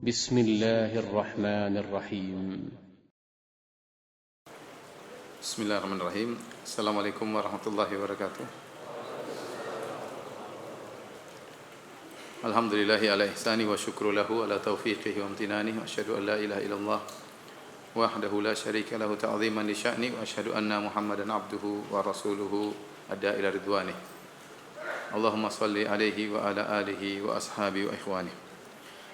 بسم الله الرحمن الرحيم Bismillahirrahmanirrahim. Assalamualaikum warahmatullahi wabarakatuh. Alhamdulillahi ala ihsani wa syukru lahu ala taufiqihi wa amtinani wa asyhadu an la ilaha illallah wahdahu la syarika lahu ta'ziman li sya'ni wa asyhadu anna Muhammadan abduhu wa rasuluhu adda ila ridwani. Allahumma salli alaihi wa ala alihi wa ashabi wa ikhwani.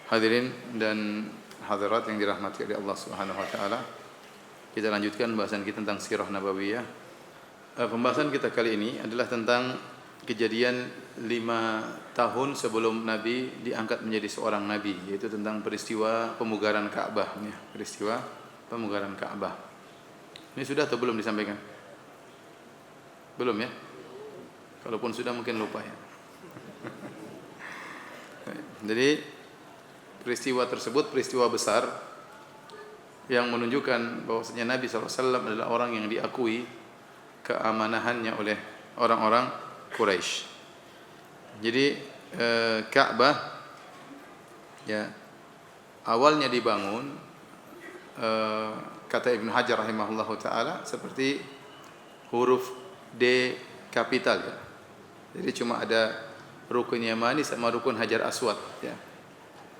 Hadirin dan hadirat yang dirahmati oleh Allah Subhanahu wa taala. Kita lanjutkan pembahasan kita tentang sirah nabawiyah. Pembahasan kita kali ini adalah tentang kejadian 5 tahun sebelum Nabi diangkat menjadi seorang Nabi, yaitu tentang peristiwa pemugaran Ka'bah. Peristiwa pemugaran Ka'bah. Ini sudah atau belum disampaikan? Belum ya? Kalaupun sudah mungkin lupa ya. Jadi peristiwa tersebut peristiwa besar yang menunjukkan bahwasanya Nabi SAW adalah orang yang diakui keamanahannya oleh orang-orang Quraisy. Jadi Ka'bah ya awalnya dibangun kata Ibnu Hajar rahimahullahu taala seperti huruf D kapital ya. Jadi cuma ada rukun Yamani sama rukun Hajar Aswad ya.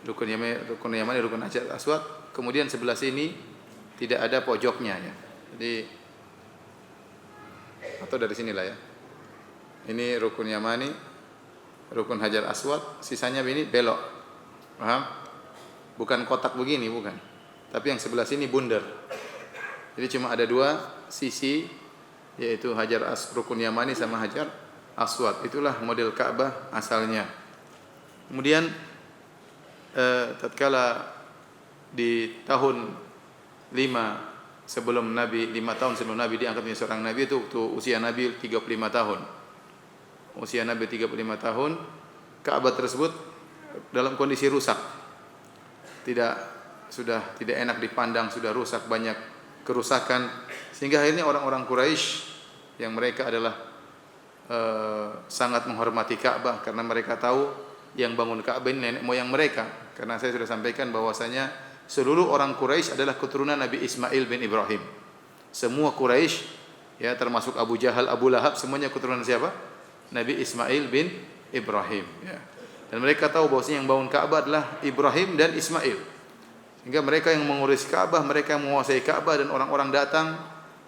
Rukun Yamani, rukun Hajar Aswad. Kemudian sebelah sini tidak ada pojoknya ya. Jadi atau dari sinilah ya. Ini rukun Yamani, rukun Hajar Aswad, sisanya ini belok. Paham? Bukan kotak begini, bukan. Tapi yang sebelah sini bundar. Jadi cuma ada dua sisi, yaitu rukun Yamani sama Hajar Aswad. Itulah model Ka'bah asalnya. Kemudian tatkala di tahun 5 sebelum Nabi, 5 tahun sebelum Nabi diangkat menjadi seorang Nabi, itu usia Nabi 35 tahun. Usia Nabi 35 tahun, Ka'bah tersebut dalam kondisi rusak. Sudah tidak enak dipandang, sudah rusak, banyak kerusakan, sehingga akhirnya orang-orang Quraisy yang mereka adalah sangat menghormati Ka'bah karena mereka tahu yang bangun Ka'bah ini nenek moyang mereka. Karena saya sudah sampaikan bahwasanya seluruh orang Quraisy adalah keturunan Nabi Ismail bin Ibrahim. Semua Quraisy ya termasuk Abu Jahal, Abu Lahab, semuanya keturunan siapa? Nabi Ismail bin Ibrahim ya. Dan mereka tahu bahwasanya yang bangun Ka'bah adalah Ibrahim dan Ismail. Sehingga mereka yang mengurus Ka'bah, mereka yang menguasai Ka'bah, dan orang-orang datang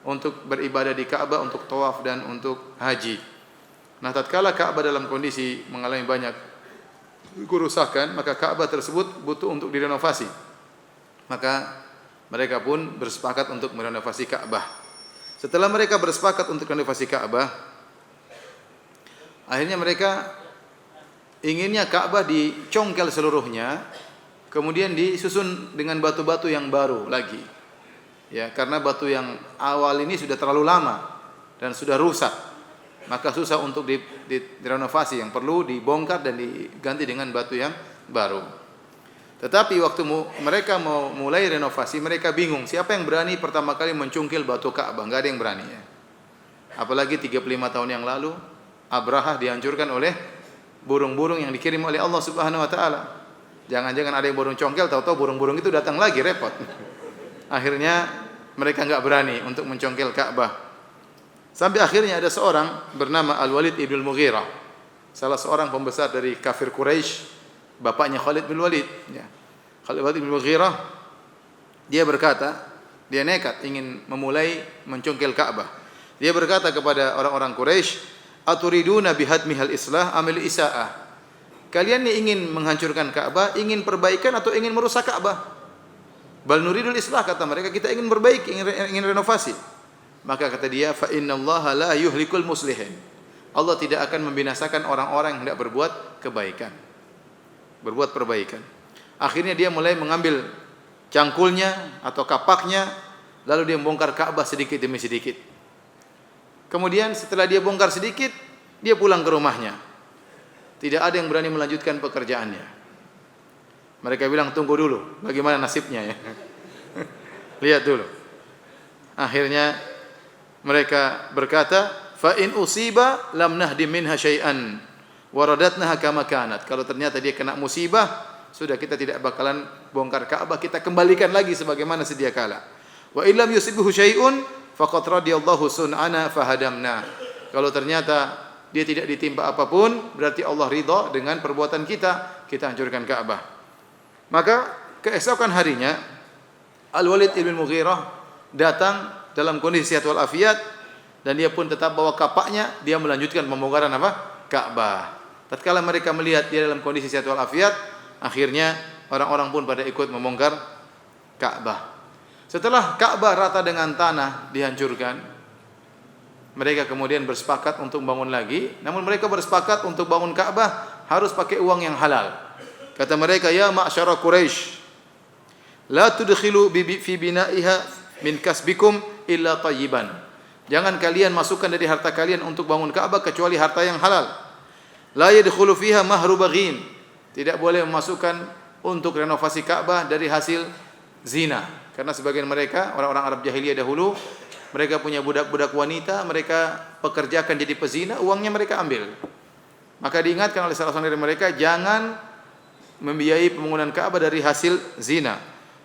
untuk beribadah di Ka'bah, untuk tawaf dan untuk haji. Nah, tatkala Ka'bah dalam kondisi mengalami banyak kerusakan, maka Ka'bah tersebut butuh untuk direnovasi. Maka mereka pun bersepakat untuk merenovasi Ka'bah. Setelah mereka bersepakat untuk merenovasi Ka'bah, akhirnya mereka inginnya Ka'bah dicongkel seluruhnya, kemudian disusun dengan batu-batu yang baru lagi. Ya, karena batu yang awal ini sudah terlalu lama dan sudah rusak. Maka susah untuk direnovasi, yang perlu dibongkar dan diganti dengan batu yang baru. Tetapi waktu mereka mau mulai renovasi, mereka bingung siapa yang berani pertama kali mencungkil batu Ka'bah. Enggak ada yang berani ya. Apalagi 35 tahun yang lalu Abrahah dihancurkan oleh burung-burung yang dikirim oleh Allah Subhanahu wa taala. Jangan-jangan ada yang burung congkel, tahu-tahu burung-burung itu datang lagi, repot. Akhirnya mereka enggak berani untuk mencongkel Ka'bah. Sampai akhirnya ada seorang bernama Al-Walid ibn Mughirah, salah seorang pembesar dari kafir Quraisy, bapaknya Khalid bin Walid. Ya. Khalid bin Mughirah, dia berkata, dia nekat ingin memulai mencongkel Ka'bah. Dia berkata kepada orang-orang Quraisy, "Aturiduna bihadmihal islah amil isaah?" Kalian ini ingin menghancurkan Ka'bah, ingin perbaikan atau ingin merusak Ka'bah? Bal nuridul islah, kata mereka, kita ingin perbaiki, ingin renovasi. Maka kata dia, fa innallaha la yuhlikul muslihin. Allah tidak akan membinasakan orang-orang yang hendak berbuat kebaikan, berbuat perbaikan. Akhirnya dia mulai mengambil cangkulnya atau kapaknya, lalu dia membongkar Ka'bah sedikit demi sedikit. Kemudian setelah dia bongkar sedikit, dia pulang ke rumahnya. Tidak ada yang berani melanjutkan pekerjaannya. Mereka bilang, tunggu dulu, bagaimana nasibnya ya. Lihat dulu. Akhirnya mereka berkata, fa in usiba lam nahdim minha syai'an wa radatnaha kama kanat. Kalau ternyata dia kena musibah, sudah kita tidak bakalan bongkar Ka'bah, kita kembalikan lagi sebagaimana sedia kala. Wa illam yusibhu syai'un faqad radiyallahu sun'ana fahadamna. Kalau ternyata dia tidak ditimpa apapun, berarti Allah ridha dengan perbuatan kita, kita hancurkan Ka'bah. Maka keesokan harinya Al-Walid ibn Mughirah datang dalam kondisi sehat walafiat dan dia pun tetap bawa kapaknya, dia melanjutkan pembongkaran apa? Ka'bah. Tatkala mereka melihat dia dalam kondisi sehat walafiat, akhirnya orang-orang pun pada ikut membongkar Ka'bah. Setelah Ka'bah rata dengan tanah dihancurkan, mereka kemudian bersepakat untuk bangun lagi. Namun mereka bersepakat untuk bangun Ka'bah harus pakai uang yang halal. Kata mereka, ya ma'syara Quraisy, la tudkhilu fi bina'iha min kasbikum illa tayyiban. Jangan kalian masukkan dari harta kalian untuk bangun Ka'bah kecuali harta yang halal. La yadkhulu fiha mahru baghin. Tidak boleh memasukkan untuk renovasi Ka'bah dari hasil zina. Karena sebagian mereka, orang-orang Arab jahiliyah dahulu, mereka punya budak-budak wanita, mereka pekerjakan jadi pezina, uangnya mereka ambil. Maka diingatkan oleh salah seorang dari mereka, jangan membiayai pembangunan Ka'bah dari hasil zina.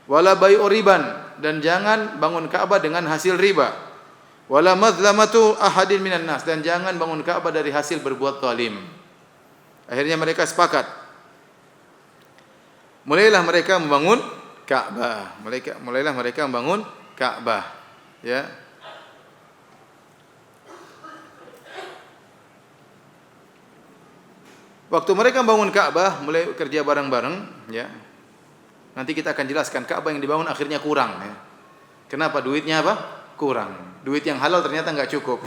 Wala bai'u riban, dan jangan bangun Ka'bah dengan hasil riba. Wala madlamatu ahadin minan nas, dan jangan bangun Ka'bah dari hasil berbuat zalim. Akhirnya mereka sepakat. Mulailah mereka membangun Ka'bah. Mulailah mereka membangun Ka'bah. Ya. Waktu mereka membangun Ka'bah, mulai kerja bareng-bareng, ya. Nanti kita akan jelaskan Ka'bah yang dibangun akhirnya kurang, ya. Kenapa? Duitnya apa? Kurang. Duit yang halal ternyata enggak cukup.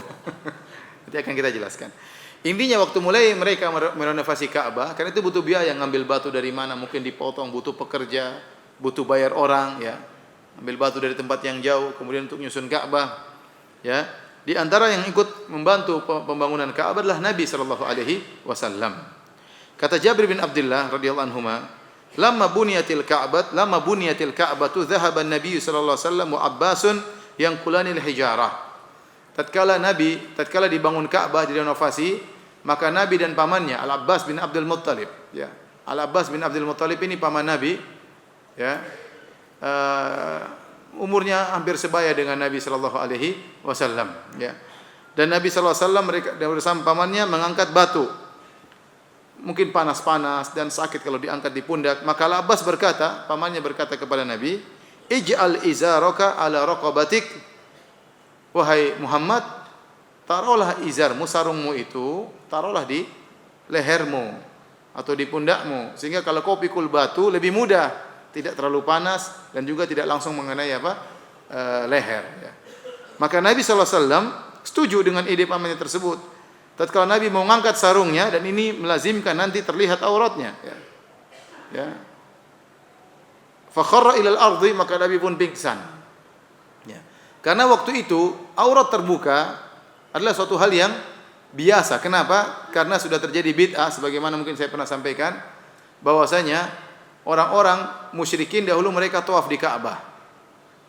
Nanti akan kita jelaskan. Intinya waktu mulai mereka merenovasi Ka'bah, karena itu butuh biaya, ngambil batu dari mana, mungkin dipotong, butuh pekerja, butuh bayar orang, ya. Ambil batu dari tempat yang jauh, kemudian untuk nyusun Ka'bah, ya. Di antara yang ikut membantu pembangunan Ka'bah adalah Nabi sallallahu alaihi wasallam. Kata Jabir bin Abdullah radhiyallahu anhuma, lamma buniyatil Ka'batu dhahaba an-nabiy sallallahu alaihi wasallam wa Abbasun yanqulanil hijarah. Tatkala dibangun Ka'bah, direnovasi, maka Nabi dan pamannya Al-Abbas bin Abdul Muttalib, ya. Al-Abbas bin Abdul Muttalib ini paman Nabi, ya. Umurnya hampir sebaya dengan Nabi sallallahu alaihi wasallam, ya. Dan Nabi sallallahu alaihi wasallam mereka bersama pamannya mengangkat batu. Mungkin panas-panas dan sakit kalau diangkat di pundak. Maka Al-Abbas berkata, pamannya berkata kepada Nabi, ij'al izaraka ala raqabatik. Wahai Muhammad, taruhlah izarmu, sarungmu itu, taruhlah di lehermu atau di pundakmu, sehingga kalau kau pikul batu lebih mudah, tidak terlalu panas dan juga tidak langsung mengenai leher, ya. Maka Nabi sallallahu alaihi wasallam setuju dengan ide pamannya tersebut. Tatkala Nabi mau mengangkat sarungnya, dan ini melazimkan nanti terlihat auratnya, ya. Ya. Fa kharra ila al-ardi, maka Nabi pun pingsan. Ya. Karena waktu itu aurat terbuka adalah suatu hal yang biasa. Kenapa? Karena sudah terjadi bid'ah, sebagaimana mungkin saya pernah sampaikan, bahwasanya orang-orang musyrikin dahulu mereka tawaf di Ka'bah.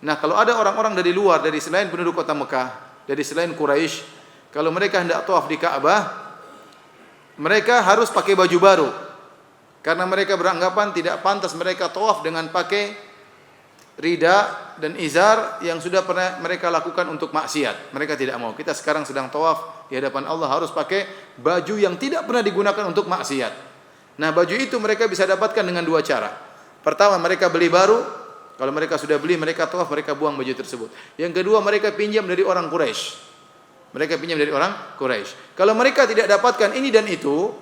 Nah, kalau ada orang-orang dari luar, dari selain penduduk kota Mekah, dari selain Quraisy, kalau mereka hendak tawaf di Ka'bah, mereka harus pakai baju baru. Karena mereka beranggapan tidak pantas mereka tawaf dengan pakai rida dan izar yang sudah pernah mereka lakukan untuk maksiat. Mereka tidak mau. Kita sekarang sedang tawaf di hadapan Allah, harus pakai baju yang tidak pernah digunakan untuk maksiat. Nah, baju itu mereka bisa dapatkan dengan dua cara. Pertama, mereka beli baru. Kalau mereka sudah beli, mereka tawaf, mereka buang baju tersebut. Yang kedua, mereka pinjam dari orang Quraisy. Mereka pinjam dari orang Quraisy. Kalau mereka tidak dapatkan ini dan itu,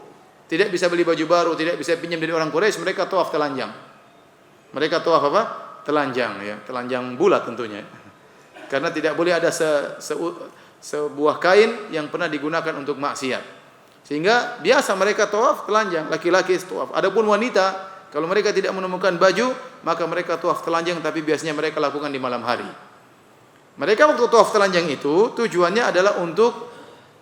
tidak bisa beli baju baru, tidak bisa pinjam dari orang Quraisy, mereka tawaf telanjang. Mereka tawaf apa? Telanjang, ya, telanjang bulat tentunya. Karena tidak boleh ada sebuah kain yang pernah digunakan untuk maksiat. Sehingga biasa mereka tawaf telanjang, laki-laki tawaf. Adapun wanita, kalau mereka tidak menemukan baju, maka mereka tawaf telanjang, tapi biasanya mereka lakukan di malam hari. Mereka waktu tawaf telanjang itu tujuannya adalah untuk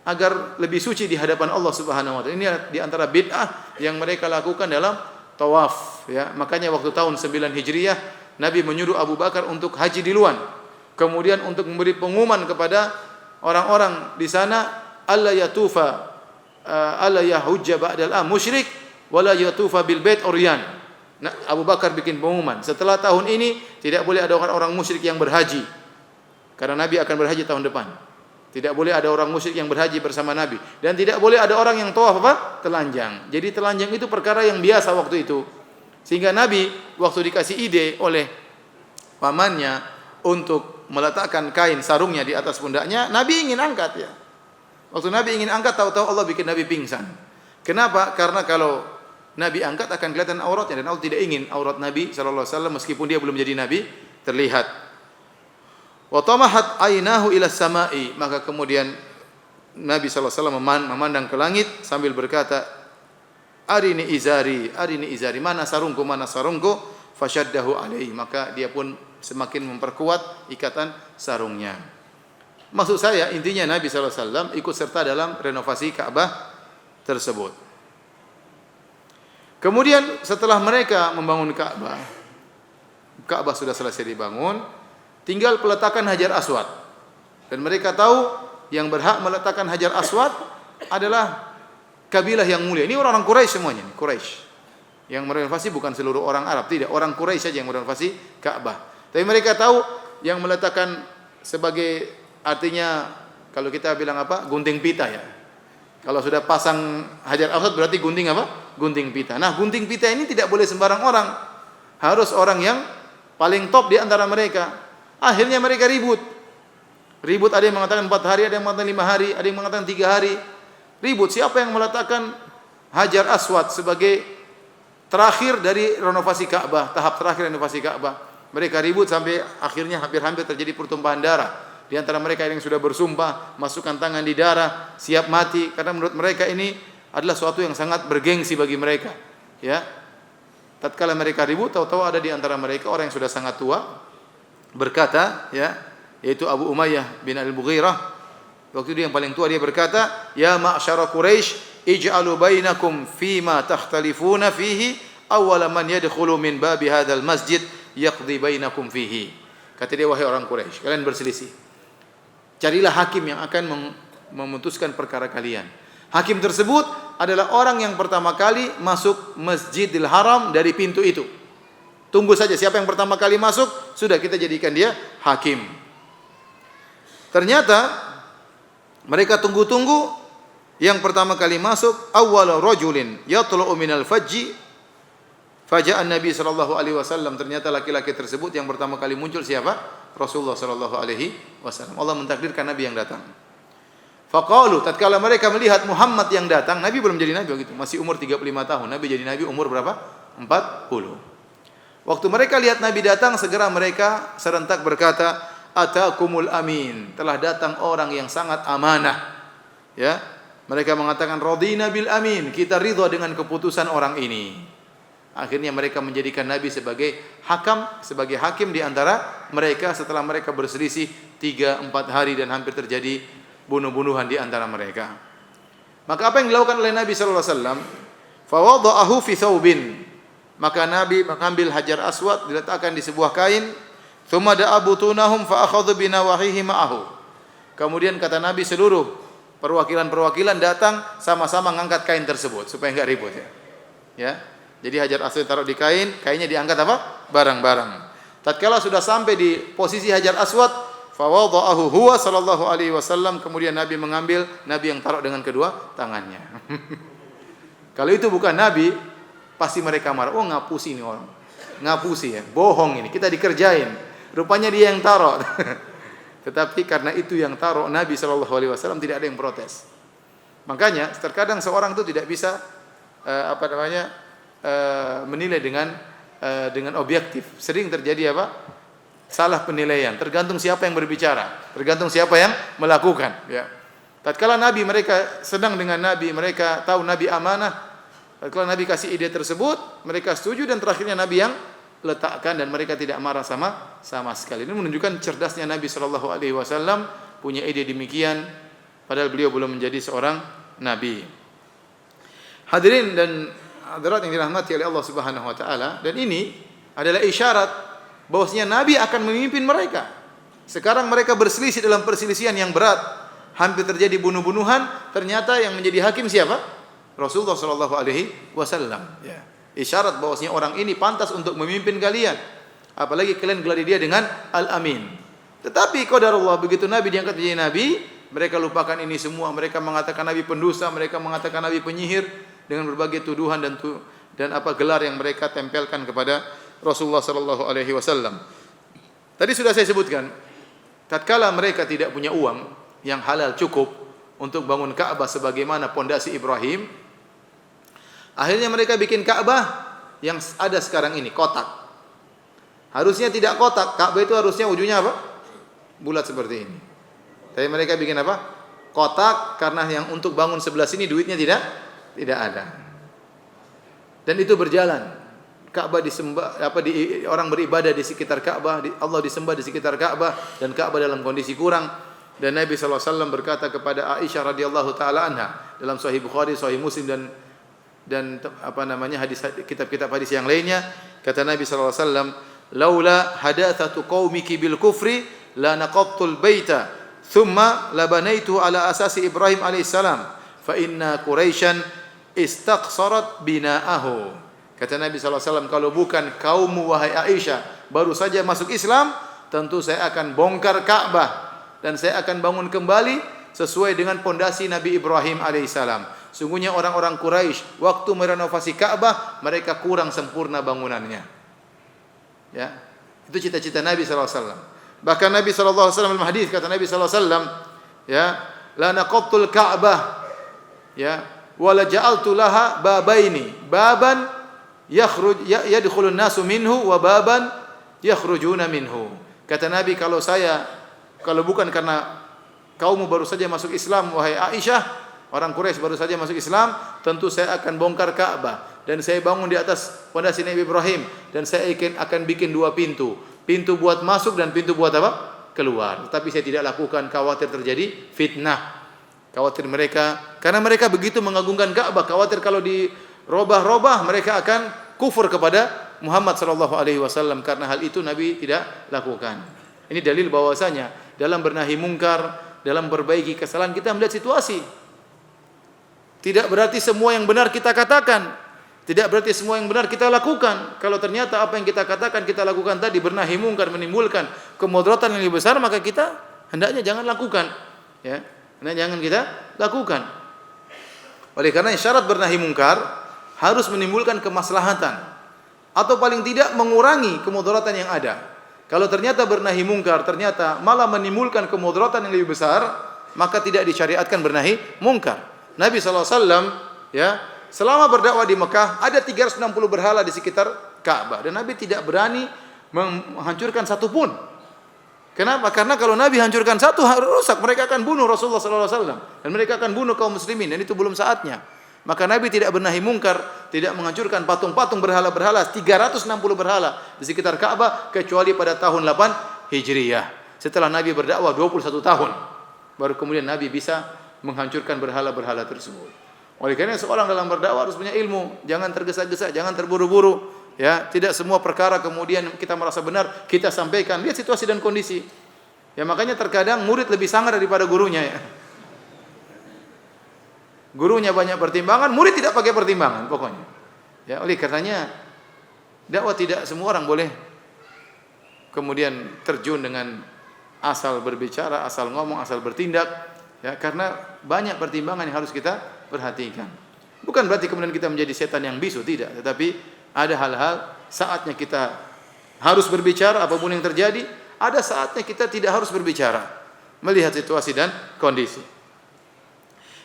agar lebih suci di hadapan Allah Subhanahu wa taala. Ini di antara bid'ah yang mereka lakukan dalam tawaf, ya. Makanya waktu tahun 9 Hijriah Nabi menyuruh Abu Bakar untuk haji duluan. Kemudian untuk memberi pengumuman kepada orang-orang di sana, alla yahujja ba'dal musyrik wala yatufa bil bait uryan. Nah, Abu Bakar bikin pengumuman, setelah tahun ini tidak boleh ada orang musyrik yang berhaji. Karena Nabi akan berhaji tahun depan. Tidak boleh ada orang musyrik yang berhaji bersama Nabi, dan tidak boleh ada orang yang tawaf apa? Telanjang. Jadi telanjang itu perkara yang biasa waktu itu. Sehingga Nabi waktu dikasih ide oleh pamannya untuk meletakkan kain sarungnya di atas pundaknya, Nabi ingin angkat ya. Waktu Nabi ingin angkat, tahu-tahu Allah bikin Nabi pingsan. Kenapa? Karena kalau Nabi angkat akan kelihatan auratnya, dan Allah tidak ingin aurat Nabi sallallahu alaihi wasallam meskipun dia belum jadi nabi terlihat. Wa tamahat ainahu ila samai, maka kemudian Nabi sallallahu alaihi wasallam memandang ke langit sambil berkata, arini izari, mana sarungku, fasyaddahu alaihi, maka dia pun semakin memperkuat ikatan sarungnya. Maksud saya intinya Nabi sallallahu alaihi wasallam ikut serta dalam renovasi Ka'bah tersebut. Kemudian setelah mereka membangun Ka'bah sudah selesai dibangun, tinggal peletakan Hajar Aswad. Dan mereka tahu yang berhak meletakkan Hajar Aswad adalah kabilah yang mulia. Ini orang-orang Quraisy semuanya, Quraisy. Yang merenovasi bukan seluruh orang Arab, tidak, orang Quraisy saja yang merenovasi Ka'bah. Tapi mereka tahu yang meletakkan sebagai, artinya kalau kita bilang apa? Gunting pita ya. Kalau sudah pasang Hajar Aswad berarti gunting apa? Gunting pita. Nah, gunting pita ini tidak boleh sembarang orang. Harus orang yang paling top di antara mereka. Akhirnya mereka ribut. Ada yang mengatakan 4 hari, ada yang mengatakan 5 hari, ada yang mengatakan 3 hari. Ribut siapa yang meletakkan Hajar Aswad sebagai terakhir dari renovasi Ka'bah, tahap terakhir renovasi Ka'bah. Mereka ribut sampai akhirnya hampir-hampir terjadi pertumpahan darah. Di antara mereka yang sudah bersumpah, masukkan tangan di darah, siap mati, karena menurut mereka ini adalah suatu yang sangat bergengsi bagi mereka. Ya, tatkala mereka ribut, tahu-tahu ada di antara mereka orang yang sudah sangat tua berkata, ya, yaitu Abu Umayyah bin Al-Mughirah. Waktu itu yang paling tua, dia berkata, ya ma'syara Quraisy, ij'alu bainakum fima takhtalifuna fihi awwala man yadkhulu min babi hadzal masjid yaqdi bainakum fihi. Kata dia, wahai orang Quraisy, kalian berselisih, carilah hakim yang akan memutuskan perkara kalian. Hakim tersebut adalah orang yang pertama kali masuk Masjidil Haram dari pintu itu. Tunggu saja siapa yang pertama kali masuk, sudah kita jadikan dia hakim. Ternyata mereka tunggu-tunggu, yang pertama kali masuk awwal rajulin yatlu'u minal fajji faja'an Nabi sallallahu alaihi wasallam. Ternyata laki-laki tersebut yang pertama kali muncul siapa? Rasulullah sallallahu alaihi wasallam. Allah mentakdirkan Nabi yang datang. Faqalu, tatkala mereka melihat Muhammad yang datang, Nabi belum jadi nabi begitu, masih umur 35 tahun. Nabi jadi nabi umur berapa? 40. Waktu mereka lihat Nabi datang, segera mereka serentak berkata, atakumul amin, telah datang orang yang sangat amanah. Ya, mereka mengatakan radina bil amin, kita ridha dengan keputusan orang ini. Akhirnya mereka menjadikan Nabi sebagai hakim di antara mereka setelah mereka berselisih 3-4 hari dan hampir terjadi bunuh-bunuhan di antara mereka. Maka apa yang dilakukan oleh Nabi sallallahu alaihi wasallam? Fa wada'ahu fi thawbin. Maka Nabi mengambil Hajar Aswad, diletakkan di sebuah kain. Tsumma da'a butunahum fa akhadhu bi nawahihi ma'ahu. Kemudian kata Nabi, seluruh perwakilan datang sama-sama mengangkat kain tersebut supaya enggak ribut ya. Ya. Jadi Hajar Aswad taruh di kain, kainnya diangkat apa? Barang-barang. Tatkala sudah sampai di posisi Hajar Aswad, fa wada'ahu huwa sallallahu alaihi wasallam, kemudian Nabi mengambil, Nabi yang taruh dengan kedua tangannya. Kalau itu bukan Nabi, pasti mereka marah. Oh, ngapusi ini orang. Ngapusi ya, bohong ini, kita dikerjain. Rupanya dia yang taruh. Tetapi karena itu yang taruh Nabi sallallahu alaihi wasallam, tidak ada yang protes. Makanya terkadang seorang itu tidak bisa menilai dengan objektif. Sering terjadi apa? Salah penilaian. Tergantung siapa yang berbicara, tergantung siapa yang melakukan. Ya. Tatkala Nabi, mereka senang dengan Nabi, mereka tahu Nabi amanah. Tatkala Nabi kasih ide tersebut, mereka setuju dan terakhirnya Nabi yang letakkan dan mereka tidak marah sama sekali. Ini menunjukkan cerdasnya Nabi Shallallahu Alaihi Wasallam, punya ide demikian, padahal beliau belum menjadi seorang Nabi. Hadirin dan hadirat yang dirahmati oleh Allah Subhanahu wa taala, dan ini adalah isyarat bahwasanya Nabi akan memimpin mereka. Sekarang mereka berselisih dalam perselisihan yang berat, hampir terjadi bunuh-bunuhan, ternyata yang menjadi hakim siapa? Rasulullah sallallahu alaihi wasallam, ya. Isyarat bahwasanya orang ini pantas untuk memimpin kalian. Apalagi kalian gelari dia dengan Al-Amin. Tetapi qadarullah, begitu Nabi diangkat menjadi Nabi, mereka lupakan ini semua. Mereka mengatakan Nabi pendusta, mereka mengatakan Nabi penyihir dengan berbagai tuduhan dan apa gelar yang mereka tempelkan kepada Rasulullah sallallahu alaihi wasallam. Tadi sudah saya sebutkan, tatkala mereka tidak punya uang yang halal cukup untuk bangun Ka'bah sebagaimana pondasi Ibrahim, akhirnya mereka bikin Ka'bah yang ada sekarang ini, kotak. Harusnya tidak kotak, Ka'bah itu harusnya ujungnya apa? Bulat seperti ini. Tapi mereka bikin apa? Kotak, karena yang untuk bangun sebelah sini duitnya tidak ada. Dan itu berjalan. Ka'bah disembah, orang beribadah di sekitar Ka'bah, Allah disembah di sekitar Ka'bah, dan Ka'bah dalam kondisi kurang. Dan Nabi SAW berkata kepada Aisyah radhiyallahu taala anha dalam Sahih Bukhari, Sahih Muslim dan hadis kitab-kitab hadis yang lainnya, kata Nabi SAW, laula hadatsatu qaumiki bil kufri la naqabtul baita thumma labanaitu ala asasi Ibrahim alaihissalam fa inna Quraisyan istaqsarat bina'ahu. Kata Nabi SAW, kalau bukan kaummu wahai Aisyah baru saja masuk Islam, tentu saya akan bongkar Ka'bah dan saya akan bangun kembali sesuai dengan pondasi Nabi Ibrahim alaihissalam. Sungguhnya orang-orang Quraisy waktu merenovasi Ka'bah mereka kurang sempurna bangunannya. Ya, itu cita-cita Nabi SAW. Bahkan Nabi SAW dalam hadis kata Nabi SAW, ya, la naqabtul Ka'bah, ya, wa la ja'altu laha babaini, baban yadkhulun nasu minhu wa baban yakhrujuna minhu. Kata Nabi, kalau bukan karena kaummu baru saja masuk Islam wahai Aisyah, orang Quraisy baru saja masuk Islam, tentu saya akan bongkar Ka'bah dan saya bangun di atas pondasi Nabi Ibrahim dan saya akan bikin dua pintu. Pintu buat masuk dan pintu buat apa? Keluar. Tapi saya tidak lakukan, khawatir terjadi fitnah. Khawatir mereka, karena mereka begitu mengagungkan Ka'bah, khawatir kalau dirobah-robah mereka akan kufur kepada Muhammad sallallahu alaihi wasallam. Karena hal itu Nabi tidak lakukan. Ini dalil bahwasanya dalam bernahi mungkar, dalam perbaiki kesalahan kita melihat situasi. Tidak berarti semua yang benar kita katakan, tidak berarti semua yang benar kita lakukan. Kalau ternyata apa yang kita katakan, kita lakukan tadi bernahi mungkar menimbulkan kemudaratan yang lebih besar, maka kita hendaknya jangan lakukan. Ya, hendaknya jangan kita lakukan. Oleh karena syarat bernahi mungkar harus menimbulkan kemaslahatan atau paling tidak mengurangi kemudaratan yang ada. Kalau ternyata bernahi mungkar ternyata malah menimbulkan kemudaratan yang lebih besar, maka tidak disyariatkan bernahi mungkar. Nabi SAW, ya, selama berdakwah di Mekah ada 360 berhala di sekitar Ka'bah dan Nabi tidak berani menghancurkan satu pun. Kenapa? Karena kalau Nabi hancurkan satu rusak, mereka akan bunuh Rasulullah SAW dan mereka akan bunuh kaum muslimin dan itu belum saatnya. Maka Nabi tidak bernahi mungkar, tidak menghancurkan patung-patung berhala-berhala, 360 berhala di sekitar Ka'bah kecuali pada tahun 8 Hijriyah. Setelah Nabi berdakwah 21 tahun, baru kemudian Nabi bisa menghancurkan berhala-berhala tersebut. Oleh karena seorang dalam berdakwah harus punya ilmu, jangan tergesa-gesa, jangan terburu-buru, ya. Tidak semua perkara kemudian kita merasa benar kita sampaikan. Lihat situasi dan kondisi. Ya, makanya terkadang murid lebih sangar daripada gurunya, ya. Gurunya banyak pertimbangan, murid tidak pakai pertimbangan pokoknya. Ya, oleh karenanya dakwah tidak semua orang boleh kemudian terjun dengan asal berbicara, asal ngomong, asal bertindak, ya, karena banyak pertimbangan yang harus kita perhatikan. Bukan berarti kemudian kita menjadi setan yang bisu, tidak, tetapi ada hal-hal saatnya kita harus berbicara apapun yang terjadi, ada saatnya kita tidak harus berbicara, melihat situasi dan kondisi.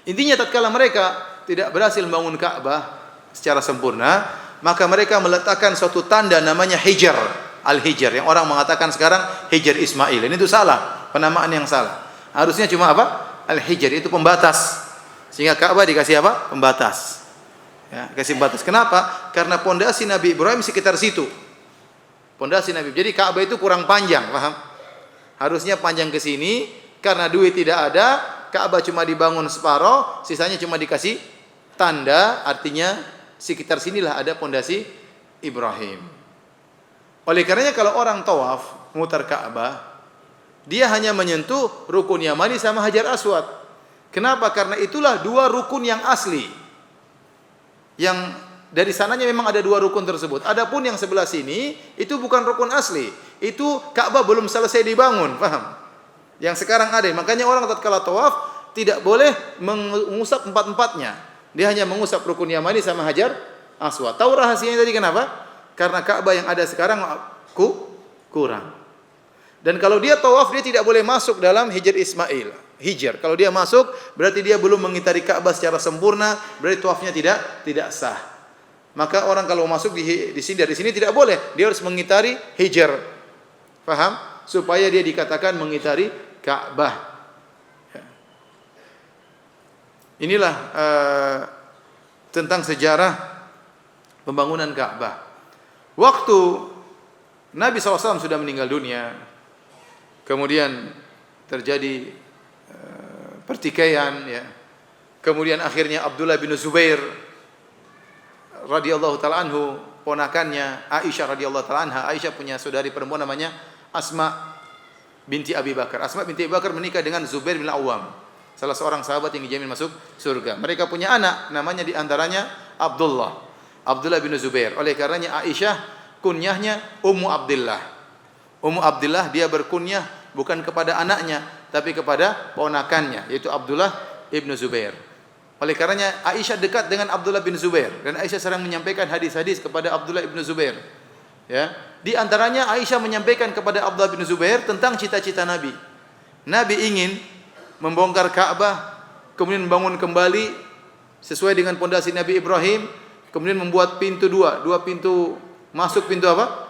Intinya tatkala mereka tidak berhasil membangun Ka'bah secara sempurna, maka mereka meletakkan suatu tanda namanya Hijar, Al-Hijar, yang orang mengatakan sekarang Hijar Ismail. Ini itu salah, penamaan yang salah. Harusnya cuma apa? Al-Hijar, itu pembatas. Sehingga Ka'bah dikasih apa? Pembatas. Ya, kasih pembatas. Kenapa? Karena pondasi Nabi Ibrahim sekitar situ. Pondasi Nabi. Jadi Ka'bah itu kurang panjang, paham? Harusnya panjang ke sini, karena duit tidak ada, Ka'bah cuma dibangun separuh, sisanya cuma dikasih tanda, artinya sekitar sinilah ada pondasi Ibrahim. Oleh karenanya kalau orang tawaf mutar Ka'bah, dia hanya menyentuh rukun Yamani sama Hajar Aswad. Kenapa? Karena itulah dua rukun yang asli, yang dari sananya memang ada dua rukun tersebut. Adapun yang sebelah sini itu bukan rukun asli. Itu Ka'bah belum selesai dibangun, paham? Yang sekarang ada. Makanya orang tatkala tawaf tidak boleh mengusap empat-empatnya. Dia hanya mengusap rukun Yamani sama Hajar Aswad. Tahu rahasianya tadi kenapa? Karena Ka'bah yang ada sekarang kurang. Dan kalau dia tawaf dia tidak boleh masuk dalam Hijr Ismail. Hijr. Kalau dia masuk berarti dia belum mengitari Ka'bah secara sempurna, berarti tawafnya tidak sah. Maka orang kalau masuk di sini dari sini tidak boleh, dia harus mengitari Hijr. Paham? Supaya dia dikatakan mengitari Ka'bah. Inilah tentang sejarah pembangunan Ka'bah. Waktu Nabi SAW sudah meninggal dunia, kemudian terjadi pertikaian, ya. Kemudian akhirnya Abdullah bin Zubair radhiyallahu taala anhu, ponakannya Aisyah radhiyallahu taala anha. Aisyah punya saudari perempuan namanya Asma binti Abi Bakar. Asma binti Abi Bakar menikah dengan Zubair bin Awam, salah seorang sahabat yang dijamin masuk surga. Mereka punya anak, namanya diantaranya Abdullah bin Zubair. Oleh karenanya Aisyah kunyahnya Ummu Abdillah. Ummu Abdillah dia berkunyah bukan kepada anaknya, tapi kepada ponakannya, yaitu Abdullah ibn Zubair. Oleh karenanya Aisyah dekat dengan Abdullah bin Zubair, dan Aisyah sering menyampaikan hadis-hadis kepada Abdullah ibn Zubair. Ya, di antaranya Aisyah menyampaikan kepada Abdullah bin Zubair tentang cita-cita Nabi. Nabi ingin membongkar Ka'bah, kemudian membangun kembali sesuai dengan pondasi Nabi Ibrahim, kemudian membuat pintu dua pintu masuk, pintu apa?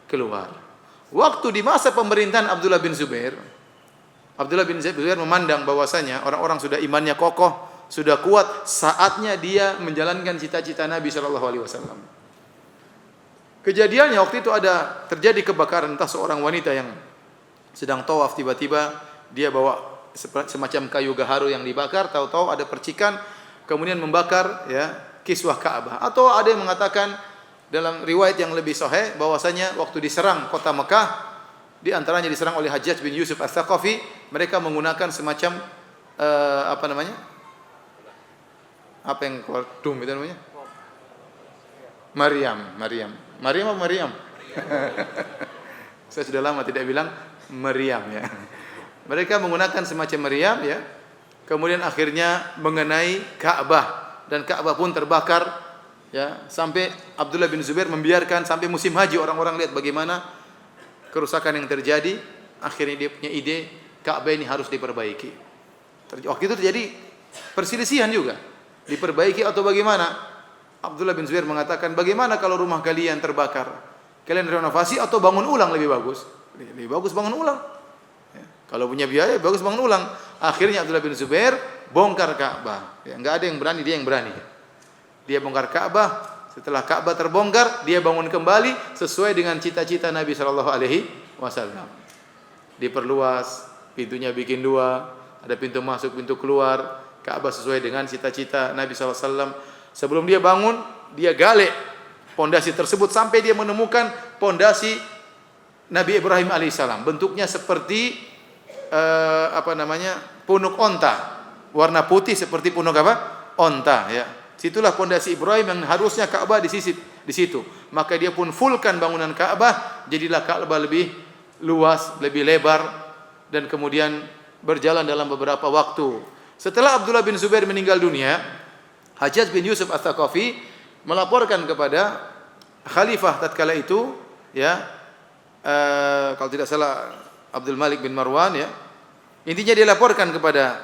Keluar. Waktu di masa pemerintahan Abdullah bin Zubair memandang bahwasanya orang-orang sudah imannya kokoh, sudah kuat, saatnya dia menjalankan cita-cita Nabi sallallahu alaihi wasallam. Kejadiannya waktu itu ada terjadi kebakaran, entah seorang wanita yang sedang tawaf tiba-tiba dia bawa semacam kayu gaharu yang dibakar, tahu-tahu ada percikan kemudian membakar, ya, kiswah Ka'bah. Atau ada yang mengatakan dalam riwayat yang lebih sahih bahwasanya waktu diserang kota Mekah, di antaranya diserang oleh Hajjaj bin Yusuf Ats-Tsaqafi, mereka menggunakan semacam apa namanya? Apa yang keluar dum itu namanya? Maryam. Saya sudah lama tidak bilang Maryam, ya. Mereka menggunakan semacam meriam, ya. Kemudian akhirnya mengenai Ka'bah dan Ka'bah pun terbakar, ya, sampai Abdullah bin Zubair membiarkan sampai musim haji orang-orang lihat bagaimana kerusakan yang terjadi. Akhirnya dia punya ide Ka'bah ini harus diperbaiki. Waktu itu terjadi perselisihan juga, diperbaiki atau bagaimana. Abdullah bin Zubair mengatakan, bagaimana kalau rumah kalian terbakar, kalian renovasi atau bangun ulang lebih bagus? Lebih bagus bangun ulang. Kalau punya biaya, bagus bangun ulang. Akhirnya Abdullah bin Zubair bongkar Ka'bah. Ya, enggak ada yang berani, dia yang berani. Dia bongkar Ka'bah. Setelah Ka'bah terbongkar, dia bangun kembali sesuai dengan cita-cita Nabi sallallahu alaihi wasallam. Diperluas, pintunya bikin dua, ada pintu masuk, pintu keluar. Ka'bah sesuai dengan cita-cita Nabi sallallahu alaihi wasallam. Sebelum dia bangun, dia gali pondasi tersebut sampai dia menemukan pondasi Nabi Ibrahim alaihissalam. Bentuknya seperti punuk onta, warna putih seperti punuk apa? Onta, ya. Situlah pondasi Ibrahim yang harusnya Ka'bah di situ. Maka dia pun fullkan bangunan Ka'bah, jadilah Ka'bah lebih luas, lebih lebar, dan kemudian berjalan dalam beberapa waktu. Setelah Abdullah bin Zubair meninggal dunia, Hajjaj bin Yusuf Ats-Tsaqafi melaporkan kepada khalifah tatkala itu, ya, kalau tidak salah Abdul Malik bin Marwan, ya. Intinya dia laporkan kepada